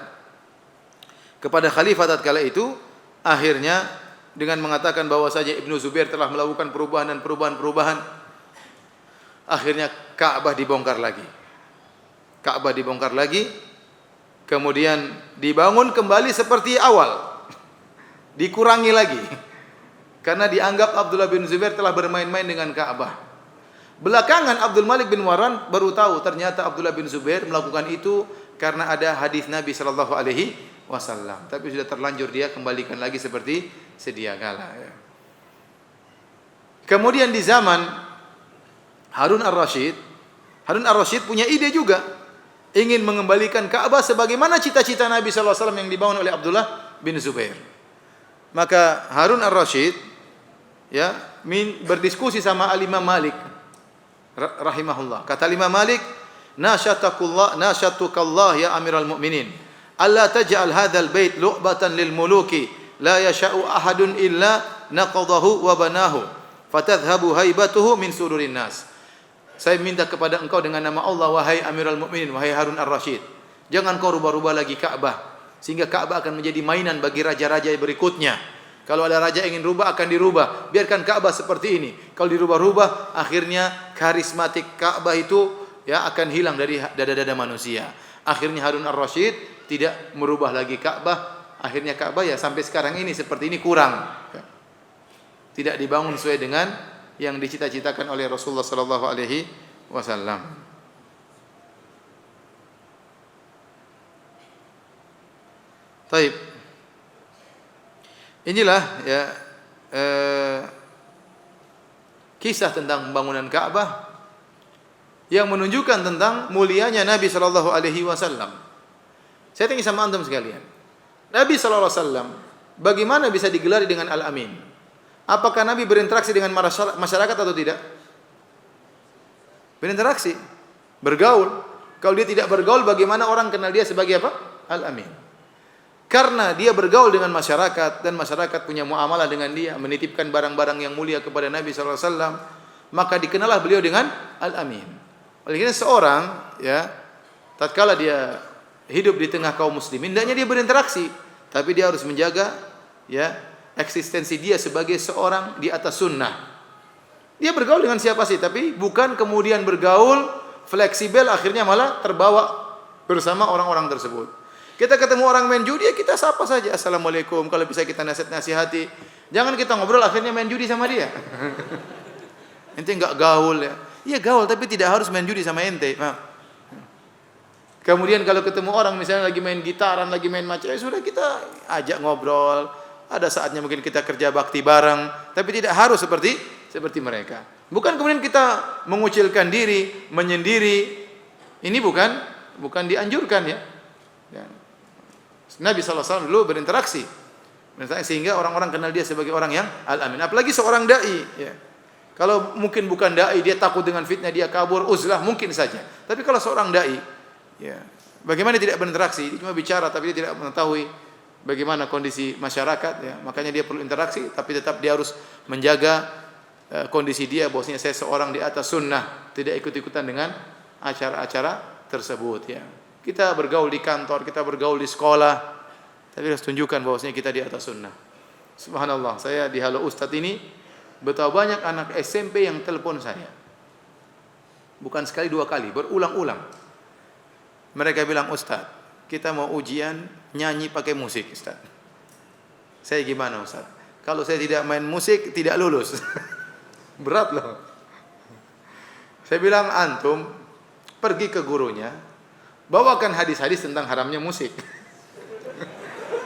khalifah tatkala itu, akhirnya dengan mengatakan bahwa saja Ibnu Zubair telah melakukan perubahan dan perubahan. Akhirnya Ka'bah dibongkar lagi. Kemudian dibangun kembali seperti awal. Dikurangi lagi. Karena dianggap Abdullah bin Zubair telah bermain-main dengan Ka'bah. Belakangan Abdul Malik bin Marwan baru tahu ternyata Abdullah bin Zubair melakukan itu karena ada hadis Nabi sallallahu alaihi wasallam. Tapi sudah terlanjur dia kembalikan lagi seperti sedia kala, ya. Kemudian di zaman Harun Ar-Rasyid punya ide juga, ingin mengembalikan Ka'bah sebagaimana cita-cita Nabi sallallahu alaihi wasallam yang dibangun oleh Abdullah bin Zubair. Maka Harun Ar-Rasyid ya, berdiskusi sama Al-Imam Malik rahimahullah. Kata Imam Malik, nasyatukallah ya Amiral Mu'minin, alla taj'al hadzal bait lu'batan lil muluki la yasha'u ahadun illa naqadahu wa banahu fatadhhabu haibatuhu min sudurin nas. Saya minta kepada engkau dengan nama Allah, wahai Amirul Mukminin, wahai Harun Ar-Rasyid, jangan kau rubah-rubah lagi Ka'bah, sehingga Ka'bah akan menjadi mainan bagi raja-raja berikutnya. Kalau ada raja ingin rubah, akan dirubah. Biarkan Ka'bah seperti ini. Kalau dirubah-rubah, akhirnya karismatik Ka'bah itu ya akan hilang dari dada-dada manusia. Akhirnya Harun Ar-Rasyid tidak merubah lagi Ka'bah. Akhirnya Ka'bah ya sampai sekarang ini seperti ini, kurang. Tidak dibangun sesuai dengan yang dicita-citakan oleh Rasulullah sallallahu alaihi wasallam. Baik. Inilah ya kisah tentang pembangunan Ka'bah yang menunjukkan tentang mulianya Nabi sallallahu alaihi wasallam. Saya tanya sama antum sekalian. Nabi sallallahu alaihi wasallam bagaimana bisa digelari dengan Al-Amin? Apakah Nabi berinteraksi dengan masyarakat atau tidak? Berinteraksi, bergaul. Kalau dia tidak bergaul, bagaimana orang kenal dia sebagai apa? Al-Amin. Karena dia bergaul dengan masyarakat dan masyarakat punya muamalah dengan dia, menitipkan barang-barang yang mulia kepada Nabi sallallahu alaihi wasallam, maka dikenallah beliau dengan Al-Amin. Oleh karena seorang ya, tatkala dia hidup di tengah kaum muslimin, hendaknya dia berinteraksi, tapi dia harus menjaga ya eksistensi dia sebagai seorang di atas sunnah. Dia bergaul dengan siapa sih, tapi bukan kemudian bergaul fleksibel akhirnya malah terbawa bersama orang-orang tersebut. Kita ketemu orang main judi, ya kita sapa saja, assalamualaikum, kalau bisa kita nasihati. Jangan kita ngobrol akhirnya main judi sama dia. Ente enggak gaul ya. Iya gaul, tapi tidak harus main judi sama ente. Kemudian kalau ketemu orang misalnya lagi main gitaran, lagi main macam, sudah kita ajak ngobrol. Ada saatnya mungkin kita kerja bakti bareng, tapi tidak harus seperti mereka. Bukan kemudian kita mengucilkan diri, menyendiri. Ini bukan dianjurkan ya. Nabi sallallahu alaihi wasallam dulu berinteraksi sehingga orang-orang kenal dia sebagai orang yang Al-Amin. Apalagi seorang dai ya. Kalau mungkin bukan dai, dia takut dengan fitnah, dia kabur, uzlah mungkin saja. Tapi kalau seorang dai ya, bagaimana tidak berinteraksi? Dia cuma bicara tapi dia tidak mengetahui bagaimana kondisi masyarakat ya, makanya dia perlu interaksi, tapi tetap dia harus menjaga kondisi dia bahwasanya saya seorang di atas sunnah, tidak ikut-ikutan dengan acara-acara tersebut ya. Kita bergaul di kantor, kita bergaul di sekolah, tapi harus tunjukkan bahwasanya kita di atas sunnah. Subhanallah, saya di Halo Ustadz ini betapa banyak anak SMP yang telepon saya. Bukan sekali dua kali, berulang-ulang. Mereka bilang, Ustadz, kita mau ujian nyanyi pakai musik, Ustaz. Saya gimana, Ustaz? Kalau saya tidak main musik, tidak lulus. Berat loh. Saya bilang, antum pergi ke gurunya, bawakan hadis-hadis tentang haramnya musik.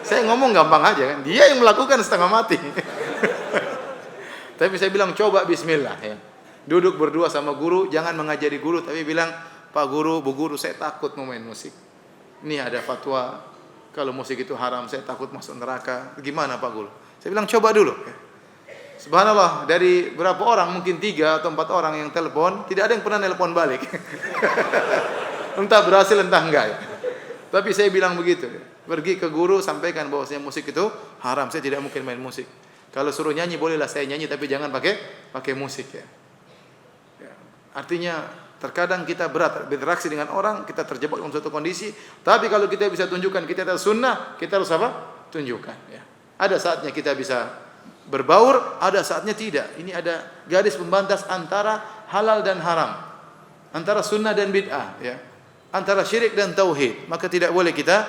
Saya ngomong gampang aja kan, dia yang melakukan setengah mati. Tapi saya bilang, coba bismillah ya. Duduk berdua sama guru, jangan mengajari guru, tapi bilang, Pak Guru, Bu Guru, saya takut mau main musik. Ini ada fatwa kalau musik itu haram, saya takut masuk neraka. Gimana Pak Guru? Saya bilang coba dulu. Subhanallah, dari berapa orang, mungkin 3 atau 4 orang yang telepon, tidak ada yang pernah telepon balik. Entah berhasil entah enggak ya. Tapi saya bilang begitu, pergi ke guru sampaikan bahwasanya musik itu haram, saya tidak mungkin main musik. Kalau suruh nyanyi bolehlah saya nyanyi, tapi jangan pakai musik ya. Artinya terkadang kita berat berinteraksi dengan orang, kita terjebak dalam suatu kondisi. Tapi kalau kita bisa tunjukkan kita adalah sunnah, kita harus apa? Tunjukkan. Ya. Ada saatnya kita bisa berbaur, ada saatnya tidak. Ini ada garis pembatas antara halal dan haram, antara sunnah dan bid'ah, ya. Antara syirik dan tauhid. Maka tidak boleh kita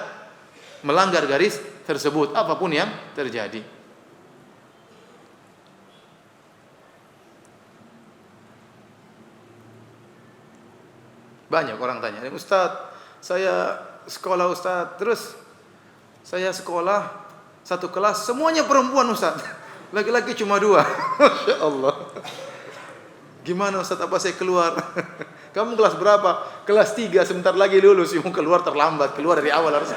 melanggar garis tersebut, apapun yang terjadi. Banyak orang tanya, Ustaz, saya sekolah Ustaz, terus saya sekolah satu kelas, semuanya perempuan Ustaz, laki-laki cuma 2. Masya Allah. Gimana Ustaz, apa saya keluar? Kamu kelas berapa? Kelas 3, sebentar lagi lulus, mau keluar terlambat, keluar dari awal harus.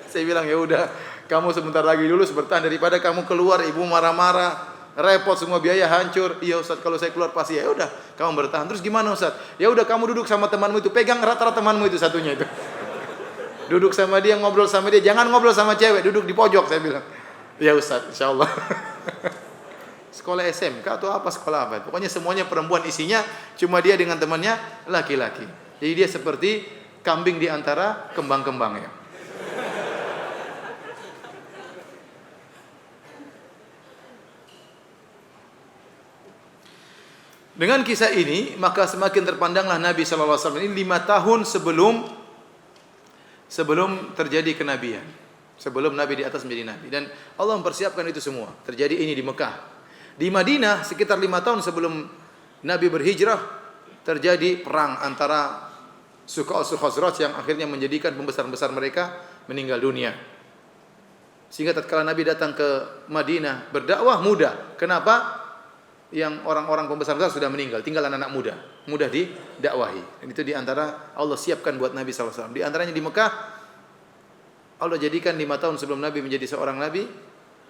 Saya bilang ya udah, kamu sebentar lagi lulus, bertahan daripada kamu keluar, ibu marah-marah, repot semua biaya hancur. Iya Ustaz, kalau saya keluar pasti. Ya udah, kamu bertahan. Terus gimana Ustaz? Ya udah kamu duduk sama temanmu itu, pegang rata-rata temanmu itu satunya itu. Duduk sama dia, ngobrol sama dia, jangan ngobrol sama cewek, duduk di pojok saya bilang. Ya Ustaz, insyaallah. Sekolah SMK atau apa sekolah apa? Pokoknya semuanya perempuan isinya, cuma dia dengan temannya laki-laki. Jadi dia seperti kambing di antara kembang-kembangnya. Dengan kisah ini, maka semakin terpandanglah Nabi sallallahu alaihi wasallam ini 5 tahun sebelum terjadi kenabian. Sebelum Nabi di atas menjadi Nabi. Dan Allah mempersiapkan itu semua. Terjadi ini di Mekah. Di Madinah sekitar 5 tahun sebelum Nabi berhijrah terjadi perang antara suku Aus Khazraj yang akhirnya menjadikan pembesar-besar mereka meninggal dunia. Sehingga tatkala Nabi datang ke Madinah berdakwah muda. Kenapa? Yang orang-orang pembesar-besar sudah meninggal, tinggal anak-anak muda, mudah didakwahi. Dan itu di antara Allah siapkan buat Nabi sallallahu alaihi wasallam. Di antaranya di Mekah Allah jadikan 5 tahun sebelum Nabi menjadi seorang nabi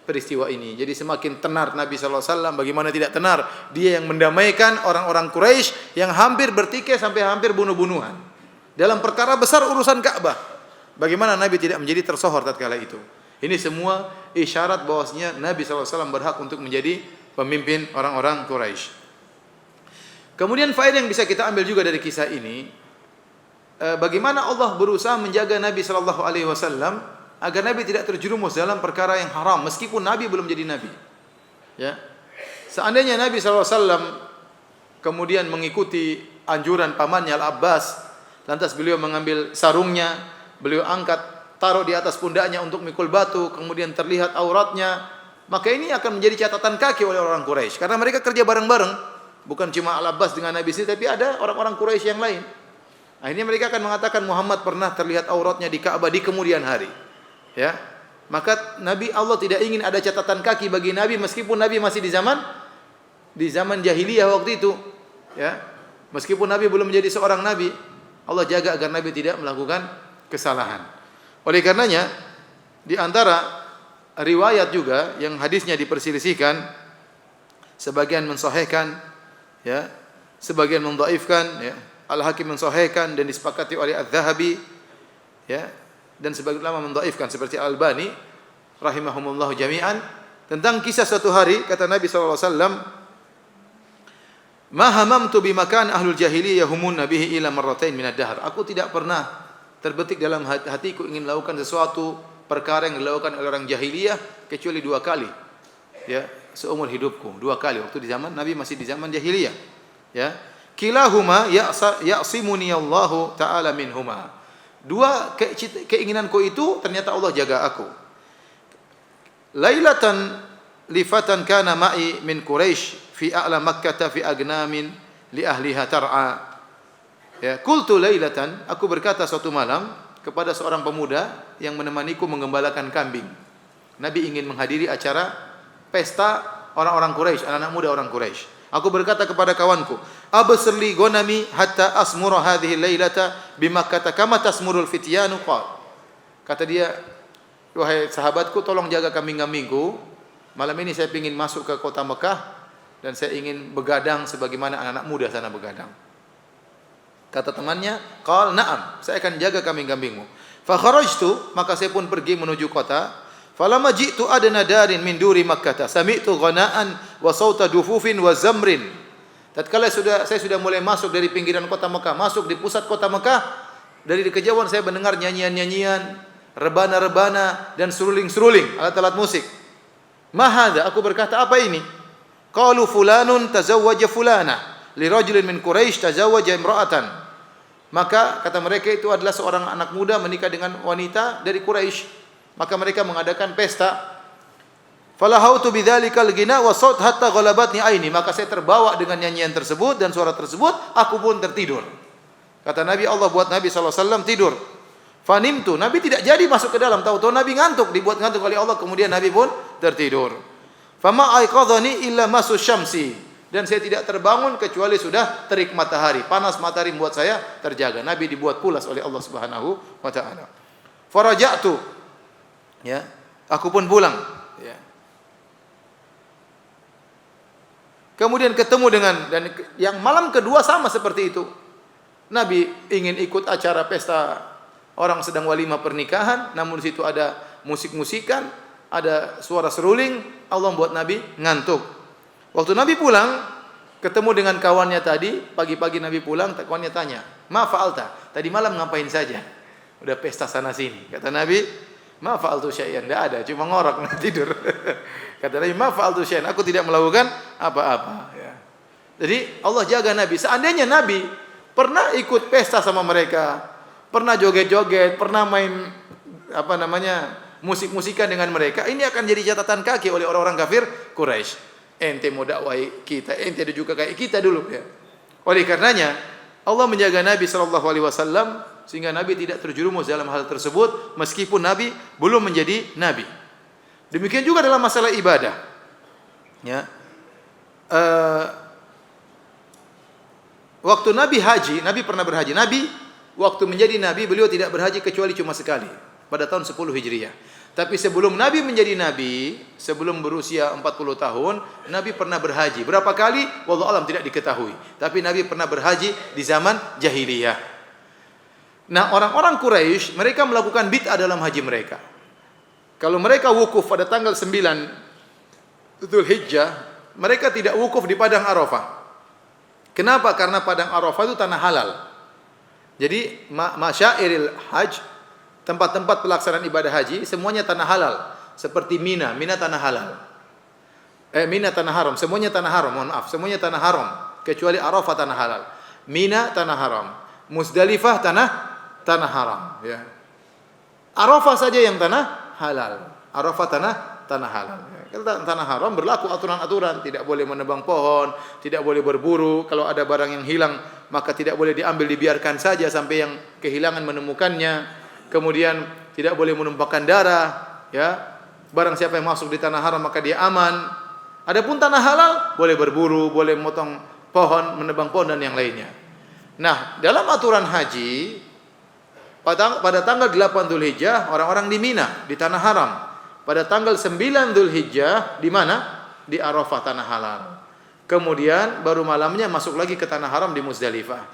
peristiwa ini. Jadi semakin tenar Nabi sallallahu alaihi wasallam, bagaimana tidak tenar? Dia yang mendamaikan orang-orang Quraisy yang hampir bertikai sampai hampir bunuh-bunuhan dalam perkara besar urusan Ka'bah. Bagaimana Nabi tidak menjadi tersohor tatkala itu? Ini semua isyarat bahwasanya Nabi sallallahu alaihi wasallam berhak untuk menjadi pemimpin orang-orang Quraisy. Kemudian faedah yang bisa kita ambil juga dari kisah ini, bagaimana Allah berusaha menjaga Nabi sallallahu alaihi wasallam agar Nabi tidak terjerumus dalam perkara yang haram meskipun Nabi belum jadi Nabi. Ya. Seandainya Nabi sallallahu alaihi wasallam kemudian mengikuti anjuran pamannya Al-Abbas, lantas beliau mengambil sarungnya, beliau angkat taruh di atas pundaknya untuk mikul batu, kemudian terlihat auratnya, maka ini akan menjadi catatan kaki oleh orang Quraisy karena mereka kerja bareng-bareng, bukan cuma Al-Abbas dengan Nabi sendiri tapi ada orang-orang Quraisy yang lain. Akhirnya mereka akan mengatakan Muhammad pernah terlihat auratnya di Ka'bah di kemudian hari. Ya. Maka Nabi Allah tidak ingin ada catatan kaki bagi Nabi meskipun Nabi masih di zaman jahiliyah waktu itu. Ya. Meskipun Nabi belum menjadi seorang nabi, Allah jaga agar Nabi tidak melakukan kesalahan. Oleh karenanya di antara riwayat juga yang hadisnya diperselisihkan, sebagian mensahihkan, ya, sebagian mendhaifkan, ya. Al-Hakim mensahihkan dan disepakati oleh Adz-Dzahabi, ya, dan sebagian ulama mendhaifkan seperti Al-Albani rahimahumullah jami'an tentang kisah suatu hari kata Nabi sallallahu alaihi wasallam, "Ma hamamtu bi makan ahlul jahiliyah humun bihi ila marratain min ad-dahr." Aku tidak pernah terbetik dalam hatiku ingin melakukan sesuatu perkara yang dilakukan oleh orang jahiliyah kecuali 2 kali. Ya, seumur hidupku 2 kali waktu di zaman Nabi masih di zaman jahiliyah. Ya. Kilahuma ya'simuni Allahu ta'ala minhuma. 2 keinginanku itu ternyata Allah jaga aku. Lailatan lifatan kana ma'i min Quraisy fi a'la Makkah fi agnamin li ahliha tar'a. Ya, qultu lailatan, aku berkata suatu malam kepada seorang pemuda yang menemaniku menggembalakan kambing. Nabi ingin menghadiri acara pesta orang-orang Quraisy, anak-anak muda orang Quraisy. Aku berkata kepada kawanku, "Absirli ghanami hatta asmura hadhihi lailata bi Makkah kama tasmurul fityanu qal." Kata dia, "Wahai sahabatku, tolong jaga kambing-kambingku. Malam ini saya ingin masuk ke kota Mekah dan saya ingin begadang sebagaimana anak-anak muda sana begadang." Kata temannya, "Qal na'am, saya akan jaga kambing-kambingmu." Fa kharajtu, maka saya pun pergi menuju kota. Falamma ji'tu adna darin min duri Makkah, sami'tu ghana'an wa sauta dufufin wa zamrin. Tatkala saya sudah mulai masuk dari pinggiran kota Mekah, masuk di pusat kota Mekah, dari kejauhan saya mendengar nyanyian-nyanyian, rebana-rebana dan seruling-seruling, alat-alat musik. Ma hadza? Aku berkata, apa ini? Qalu fulanun tazawwaja fulana li rajulin min Quraisy tazawwaja imra'atan. Maka kata mereka itu adalah seorang anak muda menikah dengan wanita dari Quraisy. Maka mereka mengadakan pesta. Falahautu bidzalikal ghina wa saut hatta ghalabatni aini. Maka saya terbawa dengan nyanyian tersebut dan suara tersebut, aku pun tertidur. Kata Nabi, Allah buat Nabi sallallahu alaihi wasallam tidur. Fanimtu, Nabi tidak jadi masuk ke dalam, tahu-tahu Nabi ngantuk, dibuat ngantuk oleh Allah, kemudian Nabi pun tertidur. Fama aiqadhani illa masu syamsi. Dan saya tidak terbangun kecuali sudah terik matahari. Panas matahari membuat saya terjaga. Nabi dibuat pulas oleh Allah Subhanahu wa taala. Faraja'tu, ya, aku pun pulang, ya. Kemudian ketemu dan yang malam kedua sama seperti itu. Nabi ingin ikut acara pesta orang sedang walimah pernikahan, namun di situ ada musik-musikan, ada suara seruling, Allah membuat Nabi ngantuk. Waktu Nabi pulang, ketemu dengan kawannya tadi, pagi-pagi Nabi pulang, kawannya tanya, "Ma fa'alta? Tadi malam ngapain saja?" Udah pesta sana sini. Kata Nabi, "Ma fa'altu syai'an." Enggak ada, cuma ngorok tidur. Kata Nabi, "Ma fa'altu syai'an." Aku tidak melakukan apa-apa, ya. Jadi Allah jaga Nabi. Seandainya Nabi pernah ikut pesta sama mereka, pernah joget-joget, pernah main musik-musikan dengan mereka, ini akan jadi catatan kaki oleh orang-orang kafir Quraisy. Ente mau dakwai kita, ente ada juga kayak kita dulu, ya. Oleh karenanya Allah menjaga Nabi sallallahu alaihi wasallam sehingga Nabi tidak terjerumus dalam hal tersebut meskipun Nabi belum menjadi nabi. Demikian juga dalam masalah ibadah. Ya. Waktu Nabi haji, Nabi pernah berhaji. Nabi waktu menjadi nabi beliau tidak berhaji kecuali cuma sekali pada tahun 10 Hijriah. Tapi sebelum Nabi menjadi Nabi, sebelum berusia 40 tahun, Nabi pernah berhaji. Berapa kali? Wallahu alam tidak diketahui. Tapi Nabi pernah berhaji di zaman jahiliyah. Nah, orang-orang Quraisy, mereka melakukan bid'ah dalam haji mereka. Kalau mereka wukuf pada tanggal 9 Dzulhijjah, mereka tidak wukuf di padang Arafah. Kenapa? Karena padang Arafah itu tanah halal. Jadi, masyairil hajj, tempat-tempat pelaksanaan ibadah haji semuanya tanah halal, seperti Mina tanah halal. Mina tanah haram, semuanya tanah haram, semuanya tanah haram kecuali Arafah tanah halal. Mina tanah haram, Muzdalifah tanah haram, ya. Arafah saja yang tanah halal. Arafah tanah halal. Kalau tanah haram berlaku aturan-aturan, tidak boleh menebang pohon, tidak boleh berburu, kalau ada barang yang hilang maka tidak boleh diambil, dibiarkan saja sampai yang kehilangan menemukannya. Kemudian tidak boleh menumpahkan darah, ya. Barang siapa yang masuk di tanah haram maka dia aman. Adapun tanah halal boleh berburu, boleh memotong pohon, menebang pohon dan yang lainnya. Nah, dalam aturan haji pada tanggal 8 Dzulhijjah orang-orang di Mina, di tanah haram. Pada tanggal 9 Dzulhijjah di mana? Di Arafah tanah halal. Kemudian baru malamnya masuk lagi ke tanah haram di Muzdalifah.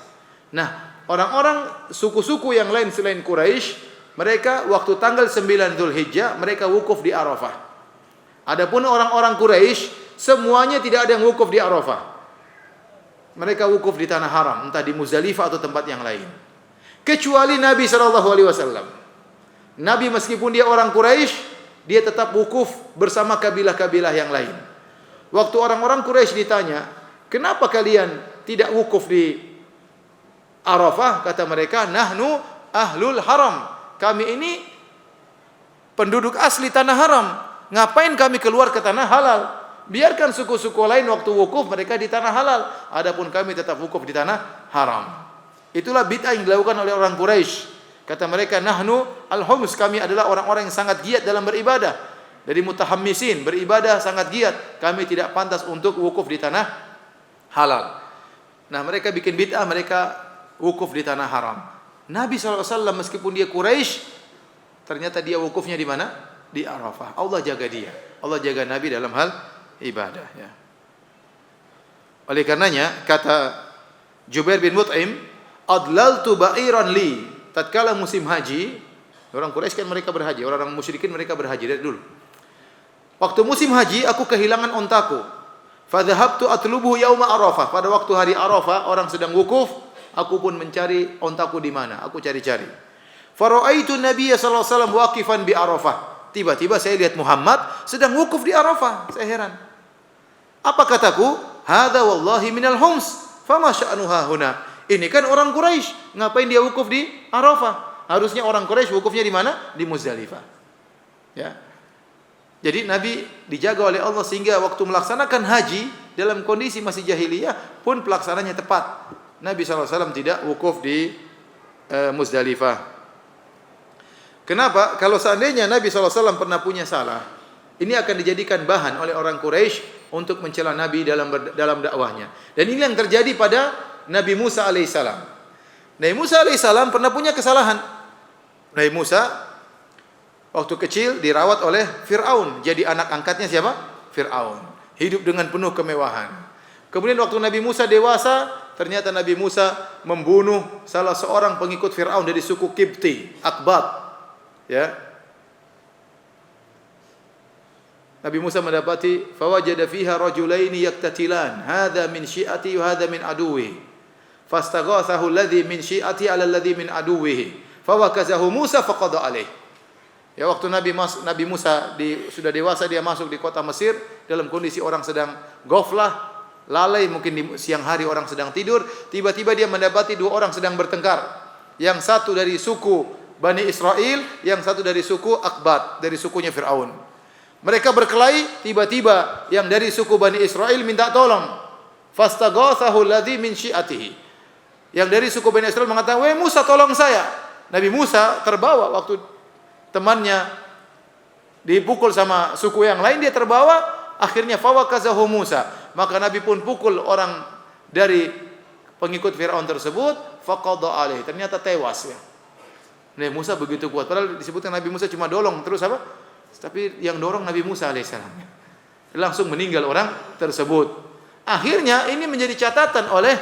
Nah, orang-orang suku-suku yang lain selain Quraisy, mereka waktu tanggal 9 Dzulhijjah mereka wukuf di Arafah. Adapun orang-orang Quraisy semuanya tidak ada yang wukuf di Arafah. Mereka wukuf di tanah haram, entah di Muzdalifah atau tempat yang lain. Kecuali Nabi sallallahu alaihi wasallam. Nabi meskipun dia orang Quraisy, dia tetap wukuf bersama kabilah-kabilah yang lain. Waktu orang-orang Quraisy ditanya, "Kenapa kalian tidak wukuf di Arafah?" Kata mereka, "Nahnu ahlul haram." Kami ini penduduk asli tanah haram. Ngapain kami keluar ke tanah halal? Biarkan suku-suku lain waktu wukuf mereka di tanah halal. Adapun kami tetap wukuf di tanah haram. Itulah bid'ah yang dilakukan oleh orang Quraisy. Kata mereka, "Nahnu al-hums." Kami adalah orang-orang yang sangat giat dalam beribadah. Dari mutahammisin, beribadah sangat giat. Kami tidak pantas untuk wukuf di tanah halal. Nah, mereka bikin bid'ah, mereka wukuf di tanah haram. Nabi SAW meskipun dia Quraisy, ternyata dia wukufnya di mana? Di Arafah. Allah jaga dia. Allah jaga Nabi dalam hal ibadah, ya. Oleh karenanya kata Jubair bin Mut'im, "Adlaltu ba'iran li." Tatkala musim haji, orang Quraisy kan mereka berhaji, orang-orang musyrikin mereka berhaji dari dulu. Waktu musim haji aku kehilangan ontaku. Fadhahabtu atlubuhu yauma Arafah. Pada waktu hari Arafah orang sedang wukuf, aku pun mencari ontaku di mana. Aku cari-cari. Fara'aitu Nabiya sallallahu alaihi wasallam waqifan bi Arafah. Tiba-tiba saya lihat Muhammad sedang wukuf di Arafah. Saya heran. Apa kataku? Hadza wallahi minal hums. Fama sya'nuha huna. Ini kan orang Quraisy, ngapain dia wukuf di Arafah? Harusnya orang Quraisy wukufnya di mana? Di Muzdalifah. Ya. Jadi Nabi dijaga oleh Allah sehingga waktu melaksanakan haji dalam kondisi masih jahiliyah pun pelaksananya tepat. Nabi SAW tidak wukuf di Muzdalifah. Kenapa? Kalau seandainya Nabi SAW pernah punya salah, ini akan dijadikan bahan oleh orang Quraisy untuk mencela Nabi dalam dakwahnya. Dan ini yang terjadi pada Nabi Musa alaihissalam. Nabi Musa alaihissalam pernah punya kesalahan. Nabi Musa waktu kecil dirawat oleh Fir'aun. Jadi anak angkatnya siapa? Fir'aun. Hidup dengan penuh kemewahan. Kemudian waktu Nabi Musa dewasa, ternyata Nabi Musa membunuh salah seorang pengikut Fir'aun dari suku Kipti, Akbat. Ya. Nabi Musa mendapati fawajada fiha rajulaini yaktatilan, hadza min syi'ati wa hadza min aduwwi. Fastaghathahu alladhi min syi'ati 'ala alladhi min aduwwihi. Fawakazahu Musa faqada alaih. Ya, waktu Nabi Musa sudah dewasa, dia masuk di kota Mesir dalam kondisi orang sedang ghaflah, lalai, mungkin di siang hari orang sedang tidur, tiba-tiba dia mendapati dua orang sedang bertengkar. Yang satu dari suku Bani Israel, yang satu dari suku Akbat, dari sukunya Fir'aun. Mereka berkelahi, tiba-tiba yang dari suku Bani Israel minta tolong. Fastaghathahu alladhi min syi'atihi. Yang dari suku Bani Israel mengatakan, "Wahai Musa, tolong saya." Nabi Musa terbawa waktu temannya dipukul sama suku yang lain, dia terbawa, akhirnya fawakazahu Musa. Maka Nabi pun pukul orang dari pengikut Fir'aun tersebut, faqada alaih. Ternyata tewas ya. Nabi Musa begitu kuat. Padahal disebutkan Nabi Musa cuma dolong, terus apa? Tapi yang dorong Nabi Musa alaihissalam. Langsung meninggal orang tersebut. Akhirnya ini menjadi catatan oleh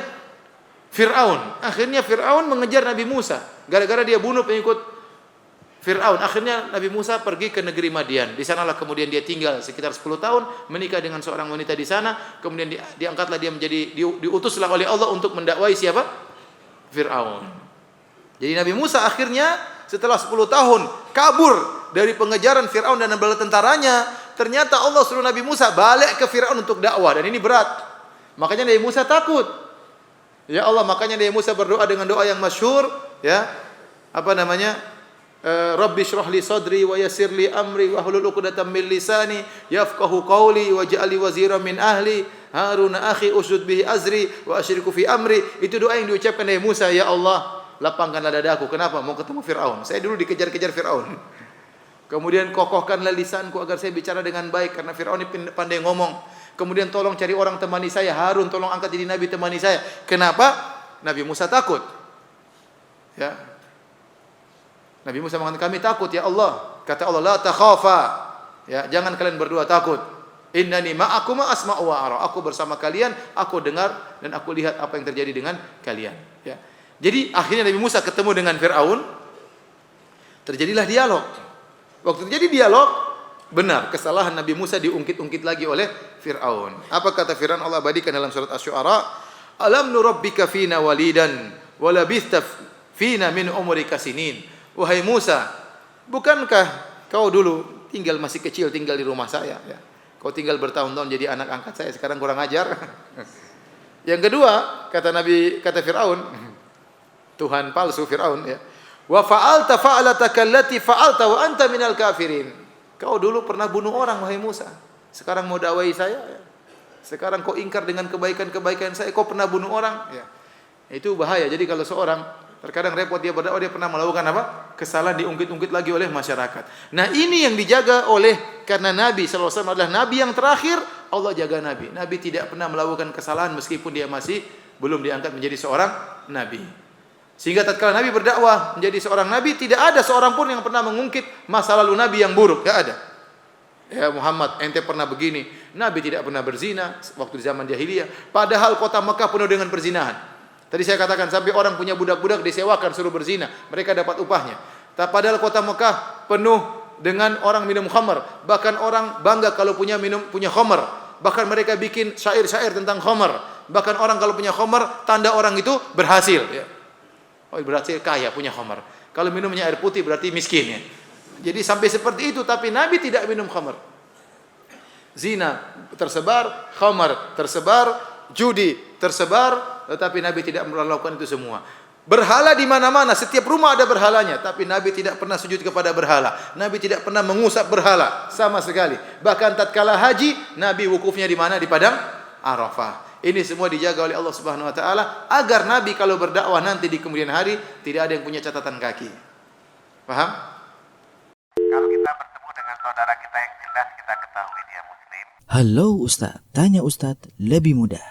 Fir'aun. Akhirnya Fir'aun mengejar Nabi Musa. Gara-gara dia bunuh pengikut Fir'aun. Akhirnya Nabi Musa pergi ke negeri Madian. Di sanalah kemudian dia tinggal sekitar 10 tahun. Menikah dengan seorang wanita di sana. Kemudian diangkatlah dia menjadi, diutuslah oleh Allah untuk mendakwai siapa? Fir'aun. Jadi Nabi Musa akhirnya setelah 10 tahun kabur dari pengejaran Fir'aun dan bala tentaranya, ternyata Allah suruh Nabi Musa balik ke Fir'aun untuk dakwah, dan ini berat. Makanya Nabi Musa takut. Ya Allah, makanya Nabi Musa berdoa dengan doa yang masyhur, ya. Apa namanya? Rabbi shrah li sadri wa yassir li amri wa hlul 'uqdatam min lisani yafqahu qawli waj'al li waziran min ahli Harun akhi ushdud bihi azri wa asyriku fi amri. Itu doa yang diucapkan Nabi Musa, ya Allah, lapangkanlah dadaku. Kenapa? Mau ketemu Fir'aun. Saya dulu dikejar-kejar Fir'aun. Kemudian kokohkanlah lisanku agar saya bicara dengan baik, karena Fir'aun ini pandai ngomong. Kemudian tolong cari orang temani saya, Harun tolong angkat jadi nabi temani saya. Kenapa? Nabi Musa takut. Ya. Nabi Musa mengatakan, kami takut ya Allah. Kata Allah, la takhafa. Ya, jangan kalian berdua takut. Innani ma'akuma asma'u wa ara. Aku bersama kalian, aku dengar dan aku lihat apa yang terjadi dengan kalian. Ya. Jadi akhirnya Nabi Musa ketemu dengan Fir'aun. Terjadilah dialog. Waktu terjadi dialog, benar kesalahan Nabi Musa diungkit-ungkit lagi oleh Fir'aun. Apa kata Fir'aun? Allah abadikan dalam surat Asy-Syu'ara, alam nurabbika fina walidan wa labithta fina min umrika sinin. Wahai Musa, bukankah kau dulu tinggal masih kecil tinggal di rumah saya, ya? Kau tinggal bertahun-tahun jadi anak angkat saya, sekarang kurang ajar. Yang kedua, kata Fir'aun, Tuhan palsu Fir'aun, ya. Wa fa'alta fa'alataka allati fa'alta wa anta minal kafirin. Kau dulu pernah bunuh orang, wahai Musa. Sekarang mau dakwai saya, ya. Sekarang kau ingkar dengan kebaikan-kebaikan saya, kau pernah bunuh orang, ya. Itu bahaya. Jadi kalau seorang terkadang repot dia berdakwah, dia pernah melakukan apa? Kesalahan diungkit-ungkit lagi oleh masyarakat. Nah, ini yang dijaga karena Nabi sallallahu alaihi wasallam adalah nabi yang terakhir, Allah jaga Nabi. Nabi tidak pernah melakukan kesalahan meskipun dia masih belum diangkat menjadi seorang nabi. Sehingga tatkala Nabi berdakwah menjadi seorang nabi, tidak ada seorang pun yang pernah mengungkit masa lalu Nabi yang buruk, tidak ada. Ya Muhammad, ente pernah begini. Nabi tidak pernah berzina waktu di zaman jahiliyah. Padahal kota Mekah penuh dengan perzinahan. Tadi saya katakan sampai orang punya budak-budak disewakan suruh berzina, mereka dapat upahnya. Padahal kota Mekah penuh dengan orang minum khamar. Bahkan orang bangga kalau punya khamar. Bahkan mereka bikin syair-syair tentang khamar. Bahkan orang kalau punya khamar, tanda orang itu berhasil, ya. Oh, berarti kaya, punya khamar. Kalau minumnya air putih berarti miskin, ya. Jadi sampai seperti itu, tapi Nabi tidak minum khamar. Zina tersebar, khamar tersebar, judi tersebar, tetapi Nabi tidak melakukan itu semua. Berhala di mana-mana, setiap rumah ada berhalanya, tapi Nabi tidak pernah sujud kepada berhala. Nabi tidak pernah mengusap berhala sama sekali. Bahkan tatkala haji, Nabi wukufnya di mana? Di padang Arafah. Ini semua dijaga oleh Allah Subhanahu wa taala agar Nabi kalau berdakwah nanti di kemudian hari tidak ada yang punya catatan kaki. Paham? Kalau kita bertemu dengan saudara kita yang jelas kita ketahui dia muslim. Halo Ustaz, tanya Ustaz lebih mudah.